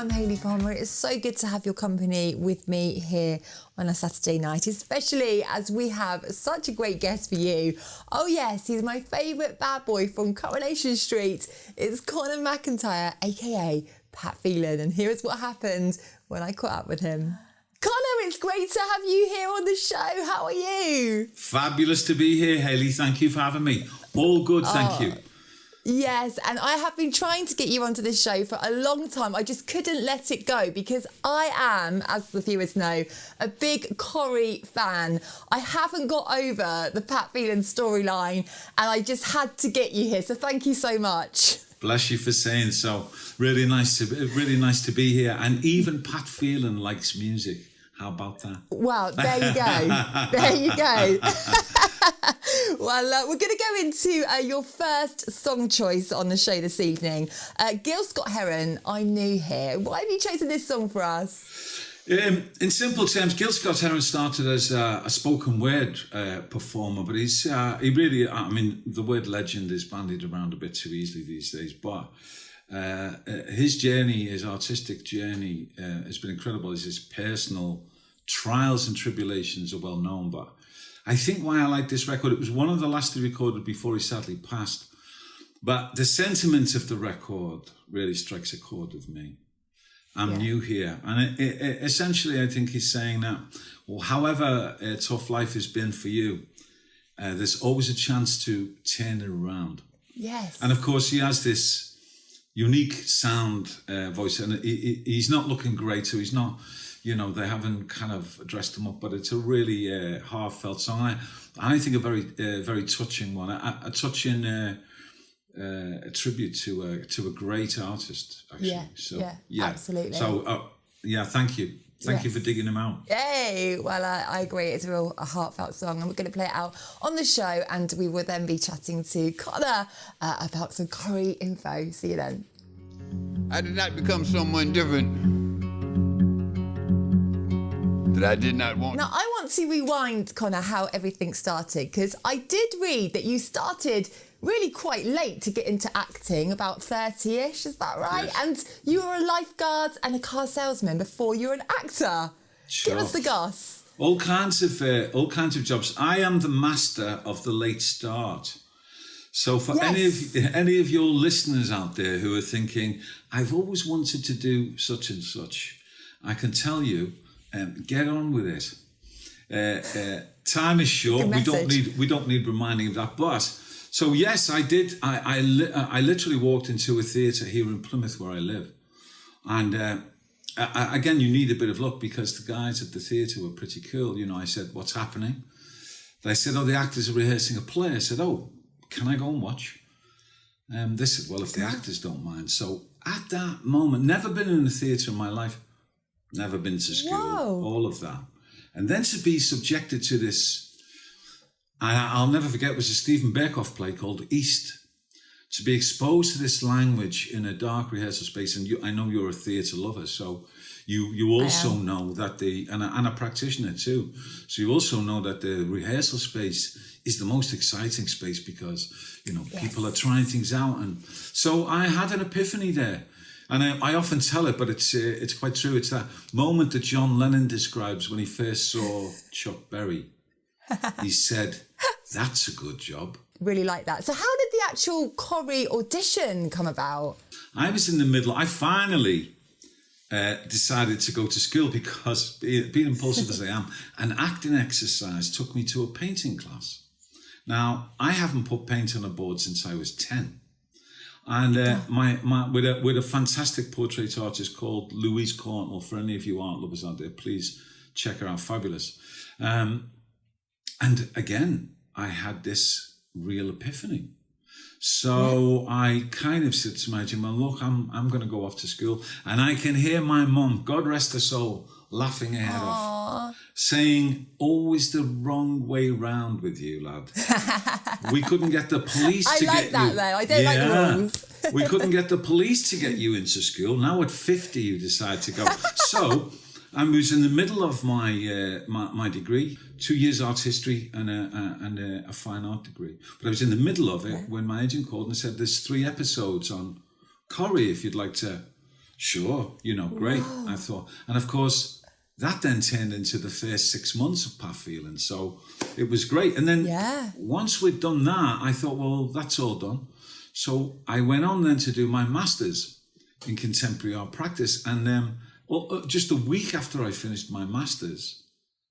I'm Hayley Palmer. It's so good to have your company with me here on a Saturday night, especially as we have such a great guest for you. Oh yes, he's my favourite bad boy from Coronation Street. It's Connor McIntyre, aka Pat Phelan, and here is what happened when I caught up with him. Connor, it's great to have you here on the show. How are you? Fabulous to be here, Hayley. Thank you for having me. All good, thank you. Yes, and I have been trying to get you onto this show for a long time. I just couldn't let it go because I am, as the viewers know, a big Corrie fan. I haven't got over the Pat Phelan storyline and I just had to get you here. So thank you so much. Bless you for saying so. Really nice to be here. And even Pat Phelan likes music. How about that? Well, there you go. There you go. Well, we're going to go into your first song choice on the show this evening. Gil Scott-Heron, I'm New Here. Why have you chosen this song for us? In simple terms, Gil Scott-Heron started as a spoken word performer, but he really, I mean, the word legend is bandied around a bit too easily these days, but his journey, his artistic journey has been incredible. His personal trials and tribulations are well known, but I think why I like this record, it was one of the last he recorded before he sadly passed, but the sentiment of the record really strikes a chord with me. I'm new here. And it essentially, I think he's saying that, well, however tough life has been for you, there's always a chance to turn it around. Yes. And of course, he has this unique sound voice, and he's not looking great, so he's not, you know, they haven't kind of dressed him up, but it's a really heartfelt song. I think a very touching one, a touching a tribute to a great artist, actually. Yeah, absolutely. So, thank you. Thank you for digging him out. Yay! Well, I agree. It's a heartfelt song, and we're going to play it out on the show, and we will then be chatting to Connor about some Corrie info. See you then. I did not become someone different that I did not want. Now, I want to rewind, Connor, how everything started, because I did read that you started really quite late to get into acting, about 30-ish, is that right? Yes. And you were a lifeguard and a car salesman before you were an actor. Sure. Give us the goss. All kinds of jobs. I am the master of the late start. So for any of your listeners out there who are thinking, I've always wanted to do such and such, I can tell you, get on with it. Time is short. We don't need reminding of that. But so yes, I did. I literally walked into a theatre here in Plymouth where I live, and again, you need a bit of luck because the guys at the theatre were pretty cool. You know, I said, "What's happening?" They said, "Oh, the actors are rehearsing a play." I said, "Oh, can I go and watch?" They said, "Well, if the actors don't mind." So at that moment, never been in a theatre in my life. Never been to school, all of that. And then to be subjected to this, I'll never forget, it was a Stephen Berkoff play called East. To be exposed to this language in a dark rehearsal space, and I know you're a theatre lover, so you also know that and a practitioner too, so you also know that the rehearsal space is the most exciting space because, you know, people are trying things out. And so I had an epiphany there. And I often tell it, but it's quite true. It's that moment that John Lennon describes when he first saw Chuck Berry. He said, "That's a good job." Really like that. So how did the actual Corrie audition come about? I was in the middle. I finally decided to go to school because, being impulsive as I am, an acting exercise took me to a painting class. Now, I haven't put paint on a board since I was 10. And with a fantastic portrait artist called Louise Cornwell. For any of you art lovers out there, please check her out. Fabulous. And again, I had this real epiphany. So I kind of said to my gym, well, look, I'm going to go off to school. And I can hear my mum, God rest her soul, laughing her head off, saying, always the wrong way round with you, lad. We couldn't get the police to get you. I like that, though. I don't like the rules. We couldn't get the police to get you into school. Now at 50, you decide to go. So I was in the middle of my degree, 2 years art history and a fine art degree. But I was in the middle of it when my agent called and said, there's 3 episodes on Corrie if you'd like to Sure, great. Wow. I thought, and of course, that then turned into the first 6 months of Pat Phelan. So it was great. And then once we'd done that, I thought, well, that's all done. So I went on then to do my master's in contemporary art practice. And just a week after I finished my master's,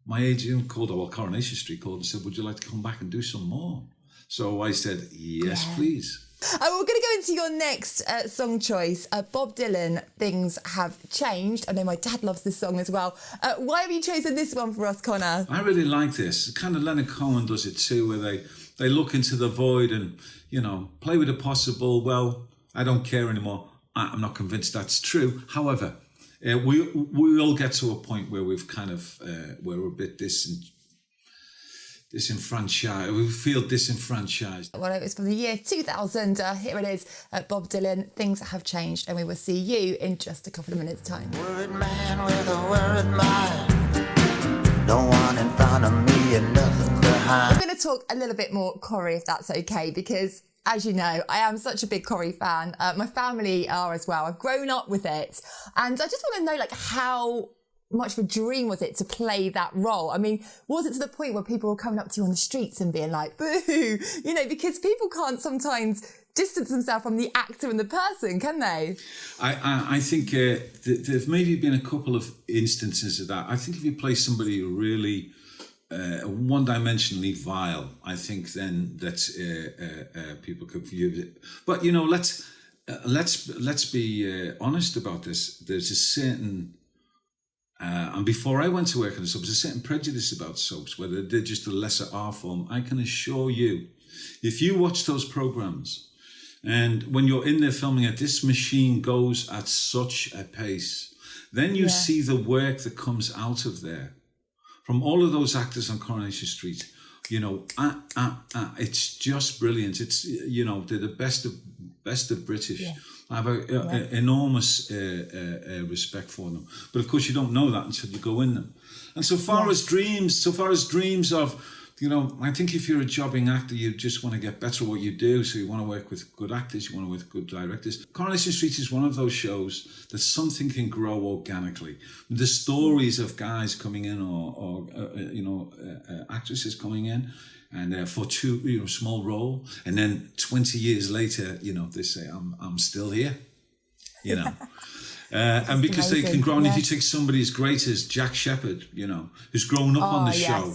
my agent called, Coronation Street called and said, would you like to come back and do some more? So I said, yes, please. We're going to go into your next song choice. Bob Dylan, Things Have Changed. I know my dad loves this song as well. Why have you chosen this one for us, Connor? I really like this. Kind of Leonard Cohen does it too, where they look into the void and, play with the possible. Well, I don't care anymore. I'm not convinced that's true. However, we all get to a point where we've kind of, we're a bit disenfranchised. We feel disenfranchised. Well, it was from the year 2000. Here it is, Bob Dylan, Things Have Changed, and we will see you in just a couple of minutes' time. Worried man with a worried mind. No one in front of me and nothing behind. We're going to talk a little bit more Corrie, if that's okay, because as you know, I am such a big Corrie fan. My family are as well. I've grown up with it. And I just want to know, how much of a dream was it to play that role? I mean, was it to the point where people were coming up to you on the streets and being like, boo, because people can't sometimes distance themselves from the actor and the person, can they? I think there's maybe been a couple of instances of that. I think if you play somebody really one-dimensionally vile, I think then that people could view it. But let's be honest about this. There's a certain and before I went to work on the soaps, there's a certain prejudice about soaps, whether they're just a lesser art form. I can assure you, if you watch those programs, and when you're in there filming it, this machine goes at such a pace, then you see the work that comes out of there. From all of those actors on Coronation Street, it's just brilliant. It's, they're the best of British. Yeah. I have an enormous respect for them. But of course, you don't know that until you go in them. And so far as dreams of, I think if you're a jobbing actor, you just want to get better at what you do. So you want to work with good actors, you want to work with good directors. Coronation Street is one of those shows that something can grow organically. The stories of guys coming in or actresses coming in, and for two, small role, and then 20 years later, they say, I'm still here, and because amazing. They can grow. And if you take somebody as great as Jack Shepherd, who's grown up on the show,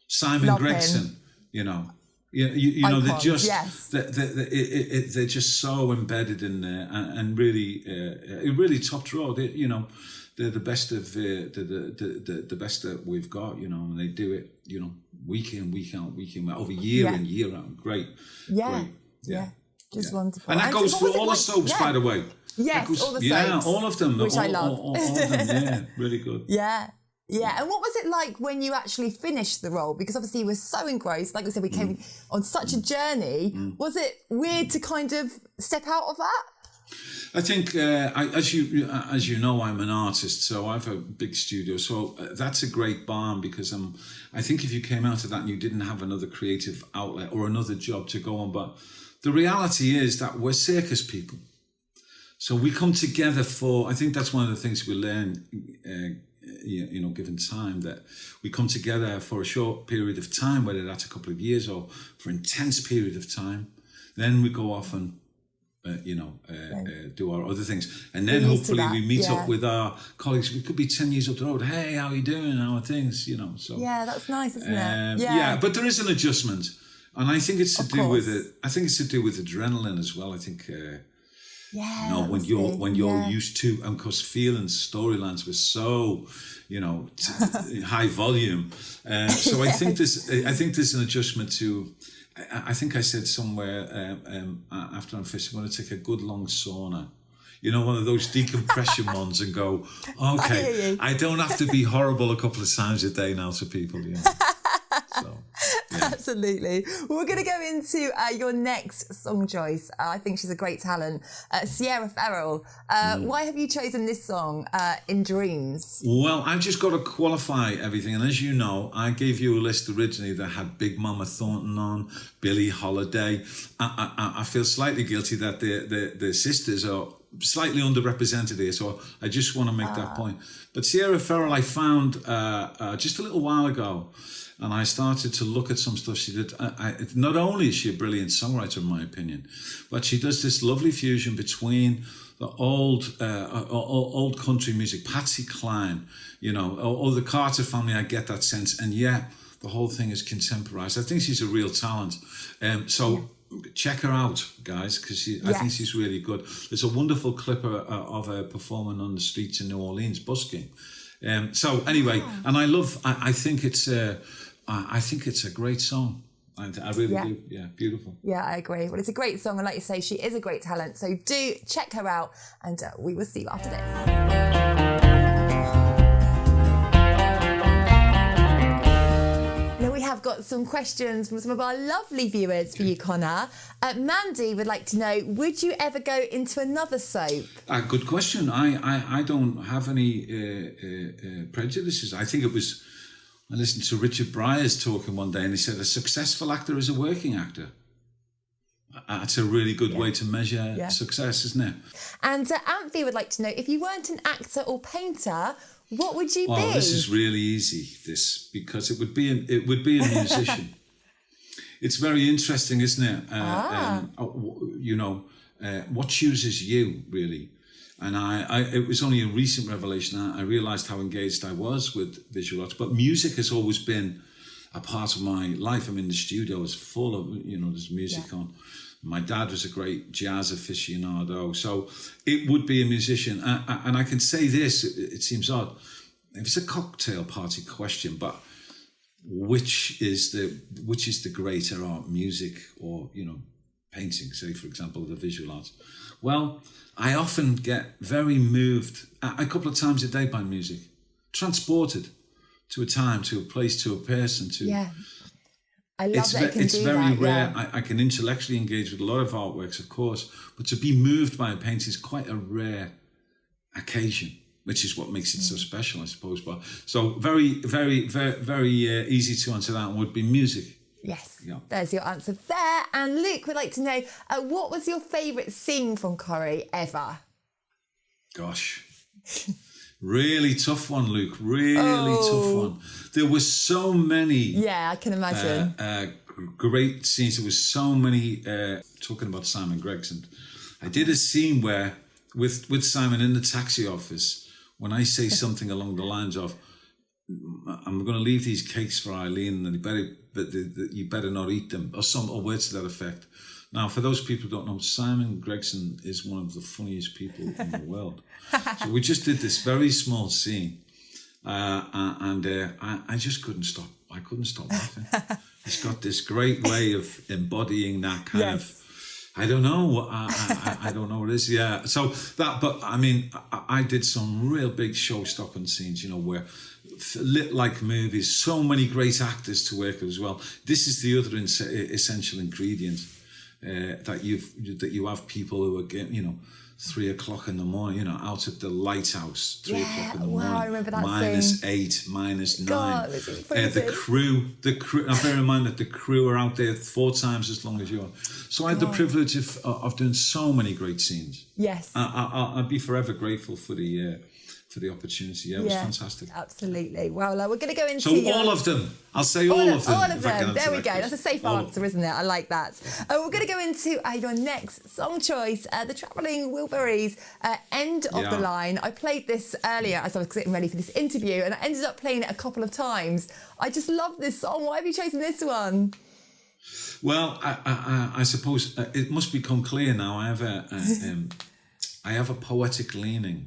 Simon Love Gregson, him. Icons, they're just so embedded in there, and really top draw. They're the best of the best that we've got, and they do it, week in, week out, over year in, year out. Great. Great. Just wonderful. And that goes for all the soaps, by the way. Yes, all the soaps. Yeah, all of them. Which I love. All of them, really good. Yeah. Yeah, and what was it like when you actually finished the role? Because obviously you were so engrossed. Like I said, we came on such a journey. Was it weird to kind of step out of that? I think, as you know, I'm an artist, so I have a big studio. So that's a great balm, because I think if you came out of that and you didn't have another creative outlet or another job to go on, but the reality is that we're circus people. So we come together I think that's one of the things we learn, given time, that we come together for a short period of time, whether that's a couple of years or for an intense period of time. Then we go off and do our other things, and then hopefully we meet up with our colleagues. We could be 10 years up the road. Hey, how are you doing? How are things? So that's nice, isn't it? But there is an adjustment, and I think it's to do with it. I think it's to do with adrenaline as well. I think when you're used to, and because Phelan's storylines were so high volume, so I think there's an adjustment to. I think I said somewhere after I'm finished, I'm going to take a good long sauna. One of those decompression ones, and go, okay, I don't have to be horrible a couple of times a day now to people. So, Absolutely. Well, we're going to go into your next song choice. I think she's a great talent. Sierra Ferrell. Why have you chosen this song, In Dreams? Well, I've just got to qualify everything. And as you know, I gave you a list originally that had Big Mama Thornton on, Billie Holiday. I feel slightly guilty that the sisters are slightly underrepresented here, so I just want to make that point. But Sierra Ferrell, I found just a little while ago, and I started to look at some stuff she did. Not only is she a brilliant songwriter, in my opinion, but she does this lovely fusion between the old country music, Patsy Cline, you know, or the Carter family. I get that sense, and yet the whole thing is contemporized. I think she's a real talent. Check her out, guys, because I think she's really good. There's a wonderful clip of her performing on the streets in New Orleans, busking. So anyway, and I think it's a great song. I really do. Yeah, beautiful. Yeah, I agree. Well, it's a great song, and like you say, she is a great talent. So do check her out, and we will see you after this. We have got some questions from some of our lovely viewers for you, Connor. Mandy would like to know, would you ever go into another soap? Good question. I don't have any prejudices. I think I listened to Richard Bryars talking one day, and he said a successful actor is a working actor. That's a really good way to measure success, isn't it? And Anthony would like to know, if you weren't an actor or painter, what would you be? Oh, this is really easy, because it would be a musician. It's very interesting, isn't it? What chooses you, really? And it was only a recent revelation. I realised how engaged I was with visual arts, but music has always been a part of my life. I mean, the studio is full of, there's music on. My dad was a great jazz aficionado, so it would be a musician. And I can say this, it seems odd, it's a cocktail party question, but which is the greater art, music or, painting, say, for example, the visual arts? Well, I often get very moved a couple of times a day by music, transported to a time, to a place, to a person, to... Yeah. I love that it can it's do very that, rare. yeah. I can intellectually engage with a lot of artworks, of course, but to be moved by a painting is quite a rare occasion, which is what makes it so special, I suppose. But so very, very, very, very easy to answer that one would be music. Yes, there's your answer there. And Luke would like to know, what was your favourite scene from Corrie ever? Gosh. Really tough one, Luke. Really tough one. There were so many. Yeah, I can imagine. Great scenes. There was so many. Talking about Simon Gregson, I did a scene where with Simon in the taxi office, when I say something along the lines of, "I'm going to leave these cakes for Eileen, and you better not eat them," or words to that effect. Now, for those people who don't know, Simon Gregson is one of the funniest people in the world. So we just did this very small scene, and I just couldn't stop. I couldn't stop laughing. He's got this great way of embodying that kind of. I don't know. I don't know what it is. Yeah. So that, but I mean, I did some real big show-stopping scenes, where lit like movies. So many great actors to work with as well. This is the other essential ingredient. That you have people who are getting, 3 o'clock in the morning, out at the lighthouse, 3 o'clock in the morning. I remember that -8, -9. God, the crew, now bear in mind that the crew are out there 4 times as long as you are. So I had the privilege of doing so many great scenes. Yes. I'd be forever grateful for the opportunity. Yeah, it was fantastic. Absolutely. Well, we're going to go into all of them. I'll say all of them. All of them. There we go. That's a safe answer, isn't it? I like that. We're going to go into your next song choice, the Travelling Wilburys, End of the Line. I played this earlier as I was getting ready for this interview, and I ended up playing it a couple of times. I just love this song. Why have you chosen this one? Well, I suppose it must become clear now. I have a poetic leaning.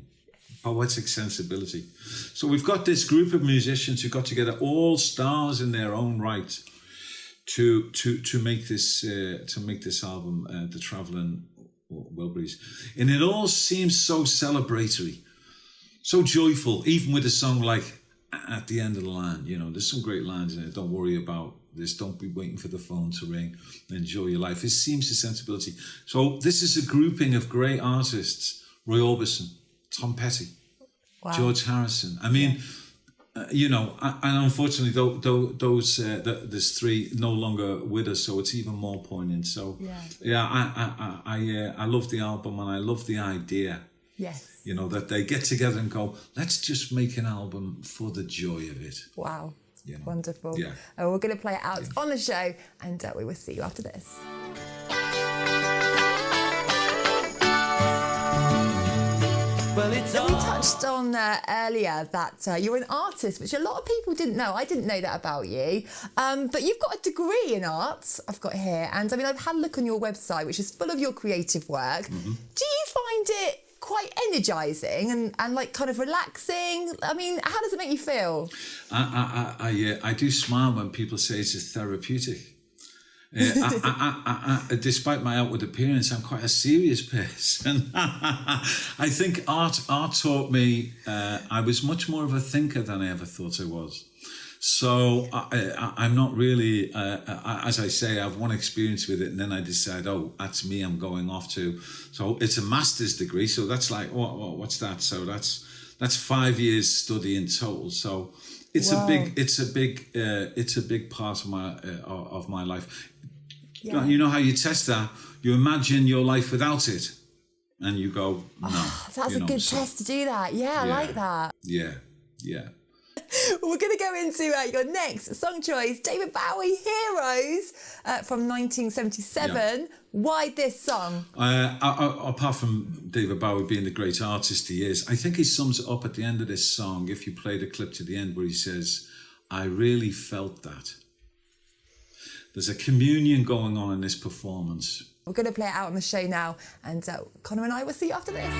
Poetic sensibility. So we've got this group of musicians who got together, all stars in their own right, to make this album, The Travelling Wilburys, and it all seems so celebratory, so joyful, even with a song like At the End of the Line. There's some great lines in it. Don't worry about this. Don't be waiting for the phone to ring. Enjoy your life. It seems a sensibility. So this is a grouping of great artists: Roy Orbison, Tom Petty, George Harrison. I mean, and unfortunately, there's three no longer with us, so it's even more poignant. So, I love the album and I love the idea. Yes. That they get together and go, let's just make an album for the joy of it. Wow. Wonderful. Yeah. And we're going to play it out on the show, and we will see you after this. Well, it's We touched on earlier that you're an artist, which a lot of people didn't know. I didn't know that about you. But you've got a degree in art, I've got here. And I've had a look on your website, which is full of your creative work. Mm-hmm. Do you find it quite energising and like kind of relaxing? I mean, how does it make you feel? I do smile when people say it's therapeutic. Despite my outward appearance, I'm quite a serious person. I think art taught me I was much more of a thinker than I ever thought I was. So I'm not really, as I say, I have one experience with it and then I decide, oh, that's me, I'm going off to. So it's a master's degree. So that's like, what's that? So that's 5 years study in total. So it's a big part of my life. Yeah. You know how you test that? You imagine your life without it and you go, no. That's a good test to do that. Yeah, I like that. Yeah. We're going to go into your next song choice, David Bowie, Heroes, from 1977. Yeah. Why this song? Apart from David Bowie being the great artist he is, I think he sums it up at the end of this song, if you play the clip to the end where he says, I really felt that. There's a communion going on in this performance. We're going to play it out on the show now, and Connor and I will see you after this.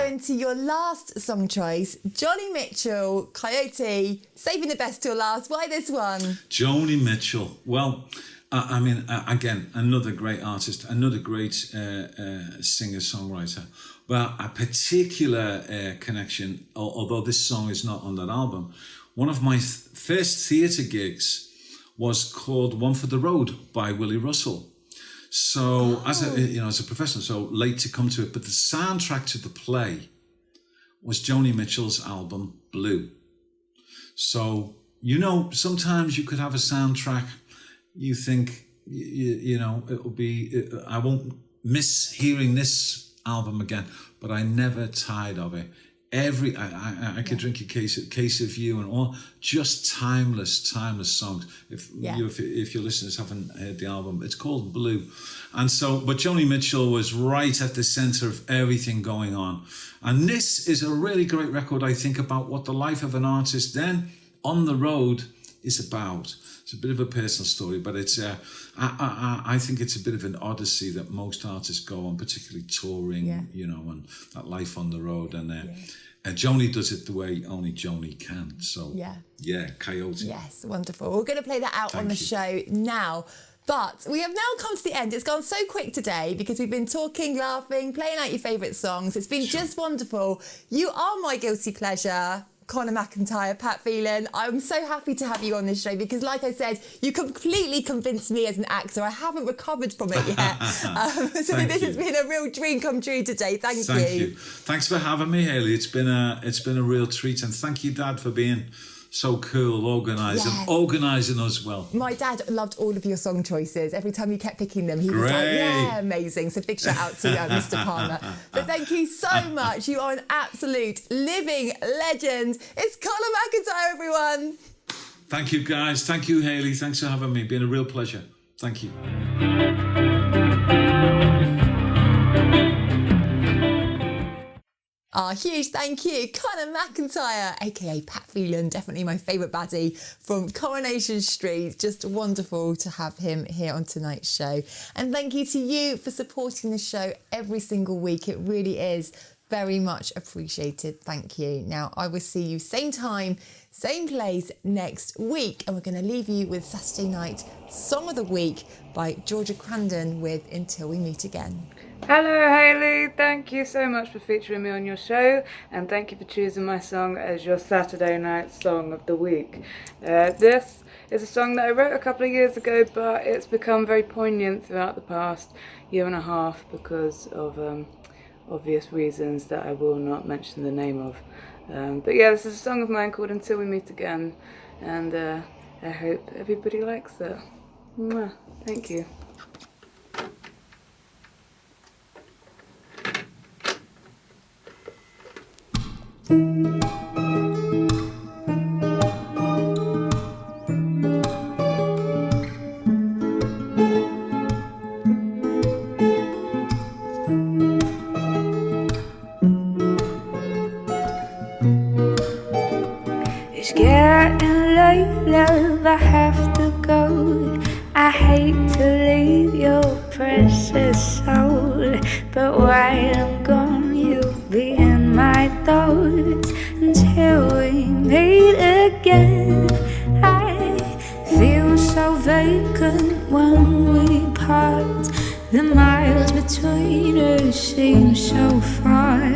Into your last song choice, Joni Mitchell, Coyote, saving the best till last. Why this one? Joni Mitchell. Well, again, another great artist, another great singer-songwriter. But a particular connection, although this song is not on that album, one of my first theatre gigs was called One for the Road by Willie Russell. So as a professional, so late to come to it, but the soundtrack to the play was Joni Mitchell's album Blue. So sometimes you could have a soundtrack, you think it will be. I won't miss hearing this album again, but I never tired of it. I could drink a case of you and all, just timeless songs. If your listeners haven't heard the album, it's called Blue. And so, but Joni Mitchell was right at the center of everything going on. And this is a really great record, I think, about what the life of an artist then on the road is about. It's a bit of a personal story, but it's I think it's a bit of an odyssey that most artists go on, particularly touring, and that life on the road. And Joni does it the way only Joni can. So, Coyote. Yes, wonderful. We're going to play that out on the show now. But we have now come to the end. It's gone so quick today because we've been talking, laughing, playing out your favourite songs. It's been just wonderful. You are my guilty pleasure. Connor McIntyre, Pat Phelan. I'm so happy to have you on this show because, like I said, you completely convinced me as an actor. I haven't recovered from it yet. So this has been a real dream come true today. Thank you. Thanks for having me, Hayley. It's been a real treat, and thank you, Dad, for being so cool, organised, and organising us well. My dad loved all of your song choices. Every time you kept picking them, he was like, yeah, amazing. So big shout out to Mr. Palmer. But thank you so much. You are an absolute living legend. It's Connor McIntyre, everyone. Thank you, guys. Thank you, Hayley. Thanks for having me. Been a real pleasure. Thank you. Huge thank you, Connor McIntyre, aka Pat Phelan, definitely my favourite baddie from Coronation Street. Just wonderful to have him here on tonight's show. And thank you to you for supporting the show every single week. It really is very much appreciated. Thank you. Now, I will see you same time, same place next week. And we're going to leave you with Saturday Night Song of the Week by Georgia Crandon with Until We Meet Again. Hello Hayley, thank you so much for featuring me on your show, and thank you for choosing my song as your Saturday Night Song of the Week. This is a song that I wrote a couple of years ago, but it's become very poignant throughout the past year and a half because of obvious reasons that I will not mention the name of. But yeah, this is a song of mine called Until We Meet Again, and I hope everybody likes it. Mwah. Thank you. It's getting late, love, I have to go. I hate to leave your precious soul, but while I'm gone, you'll be in my thoughts until we meet again. I feel so vacant when we part. The miles between us seem so far.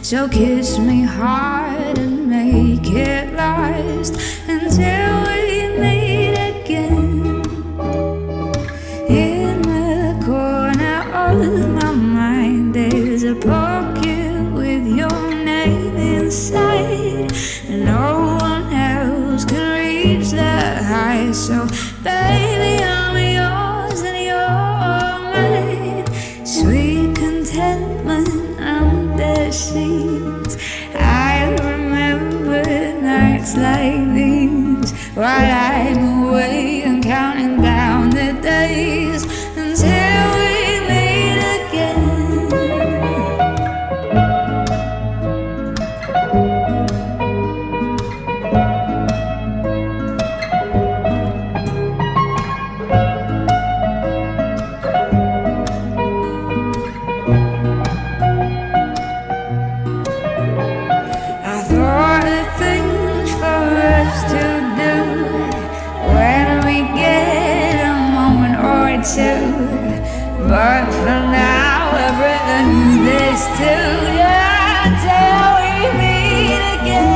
So kiss me hard and make it last until we meet again. In the corner of my mind there's a pocket with your name inside, and no one else can reach that high. So baby, I'm yours and you're mine. Sweet contentment under sheets. I remember nights like these while I'm away and counting down the days until we meet again. I thought of things for us to do when we get a moment or two, but for now I've written this too, until we meet again.